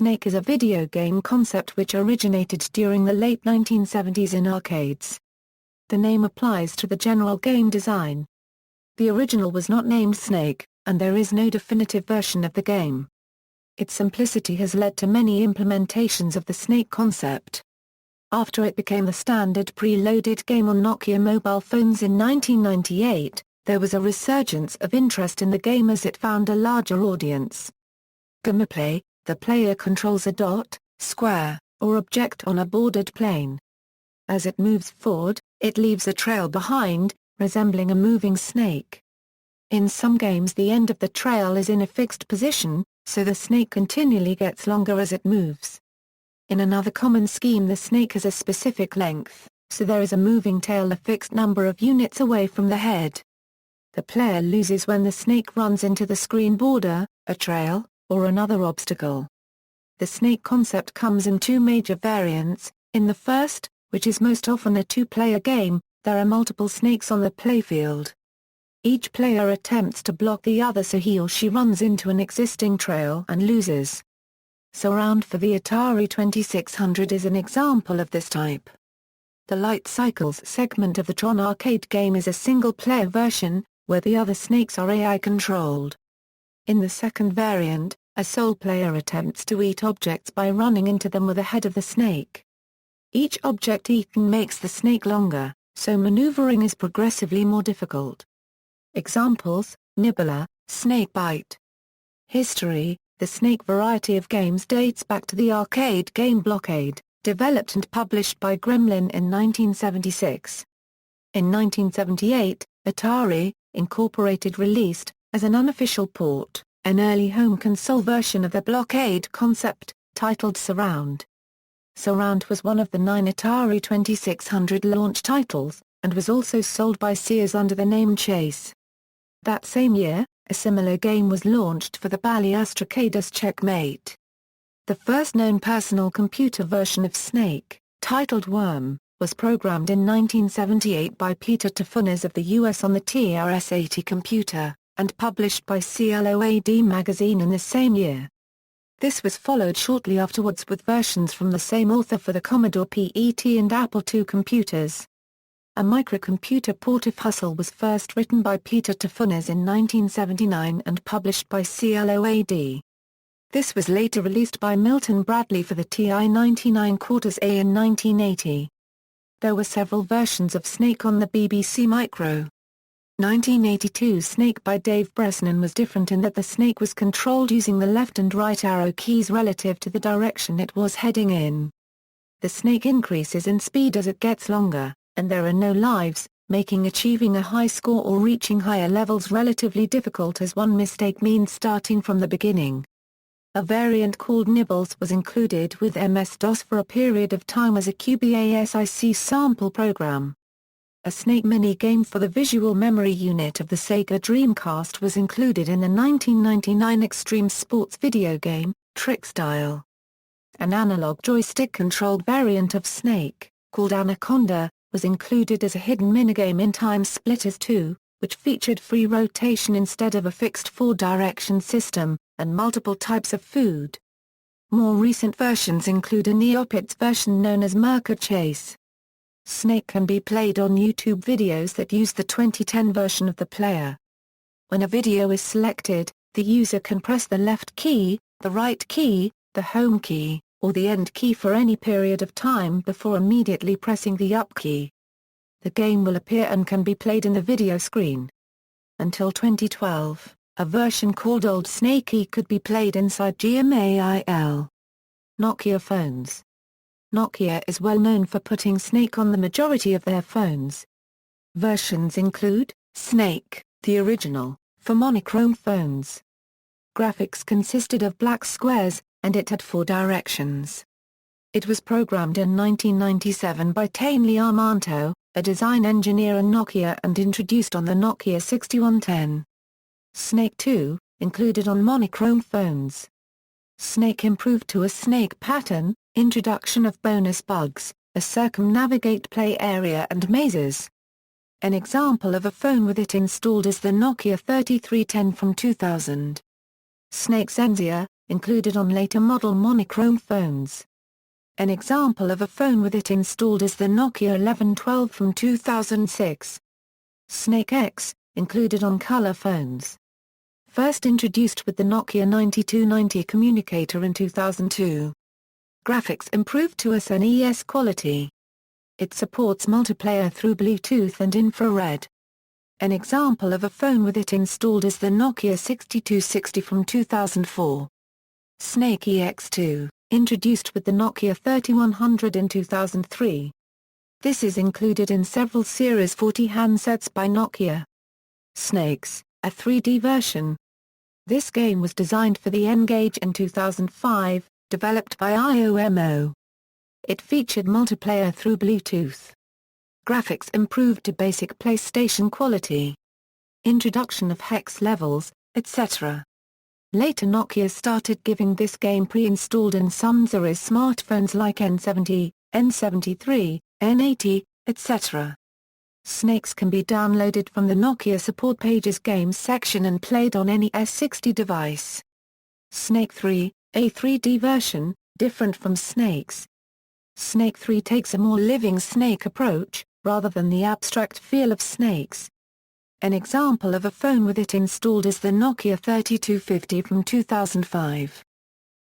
Snake is a video game concept which originated during the late 1970s in arcades. The name applies to the general game design. The original was not named Snake, and there is no definitive version of the game. Its simplicity has led to many implementations of the Snake concept. After it became the standard pre-loaded game on Nokia mobile phones in 1998, there was a resurgence of interest in the game as it found a larger audience. Gameplay: the player controls a dot, square, or object on a bordered plane. As it moves forward, it leaves a trail behind, resembling a moving snake. In some games the end of the trail is in a fixed position, so the snake continually gets longer as it moves. In another common scheme the snake has a specific length, so there is a moving tail a fixed number of units away from the head. The player loses when the snake runs into the screen border, a trail, or another obstacle. The snake concept comes in two major variants. In the first, which is most often a two-player game, there are multiple snakes on the playfield. Each player attempts to block the other so he or she runs into an existing trail and loses. Surround for the Atari 2600 is an example of this type. The Light Cycles segment of the Tron arcade game is a single-player version, where the other snakes are AI-controlled. In the second variant, a sole player attempts to eat objects by running into them with the head of the snake. Each object eaten makes the snake longer, so maneuvering is progressively more difficult. Examples: Nibbler, Snakebite. History: the snake variety of games dates back to the arcade game Blockade, developed and published by Gremlin in 1976. In 1978, Atari, Incorporated released, as an unofficial port, an early home console version of the Blockade concept, titled Surround. Surround was one of the 9 Atari 2600 launch titles, and was also sold by Sears under the name Chase. That same year, a similar game was launched for the Bally Astrocade as Checkmate. The first known personal computer version of Snake, titled Worm, was programmed in 1978 by Peter Tafunes of the US on the TRS-80 computer, and published by CLOAD magazine in the same year. This was followed shortly afterwards with versions from the same author for the Commodore PET and Apple II computers. A microcomputer port of Hustle was first written by Peter Tafunes in 1979 and published by CLOAD. This was later released by Milton Bradley for the TI-99 Quarters-A in 1980. There were several versions of Snake on the BBC Micro. 1982 Snake by Dave Bresnan was different in that the snake was controlled using the left and right arrow keys relative to the direction it was heading in. The snake increases in speed as it gets longer, and there are no lives, making achieving a high score or reaching higher levels relatively difficult as one mistake means starting from the beginning. A variant called Nibbles was included with MS-DOS for a period of time as a QBASIC sample program. A Snake mini-game for the visual memory unit of the Sega Dreamcast was included in the 1999 Extreme Sports video game, Trickstyle. An analog joystick-controlled variant of Snake, called Anaconda, was included as a hidden minigame in Time Splitters 2, which featured free rotation instead of a fixed four-direction system, and multiple types of food. More recent versions include a Neopets version known as Merca Chase. Snake can be played on YouTube videos that use the 2010 version of the player. When a video is selected, the user can press the left key, the right key, the home key, or the end key for any period of time before immediately pressing the up key. The game will appear and can be played in the video screen. Until 2012, a version called Old Snakey could be played inside GMAIL. Nokia phones. Nokia is well known for putting Snake on the majority of their phones. Versions include Snake, the original, for monochrome phones. Graphics consisted of black squares, and it had 4 directions. It was programmed in 1997 by Tainley Armanto, a design engineer in Nokia, and introduced on the Nokia 6110. Snake 2, included on monochrome phones. Snake improved to a snake pattern, introduction of bonus bugs, a circumnavigate play area and mazes. An example of a phone with it installed is the Nokia 3310 from 2000. Snake Zenzia, included on later model monochrome phones. An example of a phone with it installed is the Nokia 1112 from 2006. Snake X, included on color phones. First introduced with the Nokia 9290 communicator in 2002. Graphics improved to SNES quality. It supports multiplayer through Bluetooth and infrared. An example of a phone with it installed is the Nokia 6260 from 2004. Snake EX2, introduced with the Nokia 3100 in 2003. This is included in several Series 40 handsets by Nokia. Snakes, a 3D version. This game was designed for the N-Gage in 2005, developed by IOMO. It featured multiplayer through Bluetooth. Graphics improved to basic PlayStation quality. Introduction of hex levels, etc. Later Nokia started giving this game pre-installed in some series smartphones like N70, N73, N80, etc. Snakes can be downloaded from the Nokia support page's games section and played on any S60 device. Snake 3, a 3D version, different from Snakes. Snake 3 takes a more living snake approach, rather than the abstract feel of Snakes. An example of a phone with it installed is the Nokia 3250 from 2005.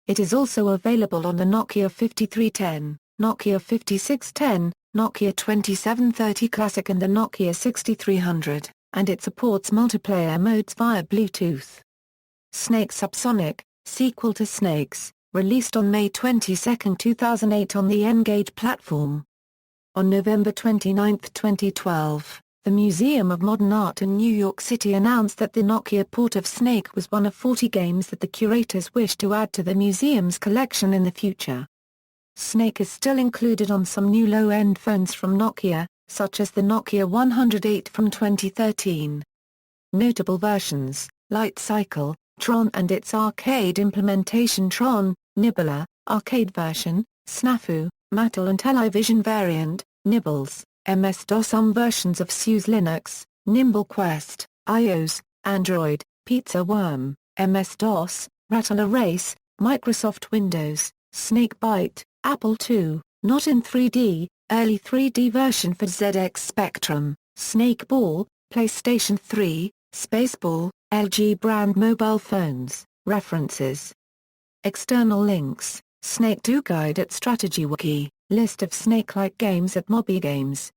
It is also available on the Nokia 5310, Nokia 5610, Nokia 2730 Classic and the Nokia 6300, and it supports multiplayer modes via Bluetooth. Snake Subsonic, sequel to Snakes, released on May 22, 2008 on the N-Gage platform. On November 29, 2012, the Museum of Modern Art in New York City announced that the Nokia port of Snake was one of 40 games that the curators wish to add to the museum's collection in the future. Snake is still included on some new low-end phones from Nokia, such as the Nokia 108 from 2013. Notable versions, Light Cycle, Tron and its arcade implementation Tron, Nibbler, arcade version, Snafu, Mattel and Television variant, Nibbles, MS-DOS versions of SUSE Linux, Nimble Quest, iOS, Android, Pizza Worm, MS-DOS, Rattle Erase, Microsoft Windows, Snakebite, Apple II, not in 3D, early 3D version for ZX Spectrum, Snake Ball, PlayStation 3, Spaceball, LG brand mobile phones. References. External links, Snake 2 Guide at Strategy Wiki, list of Snake-like games at MobyGames.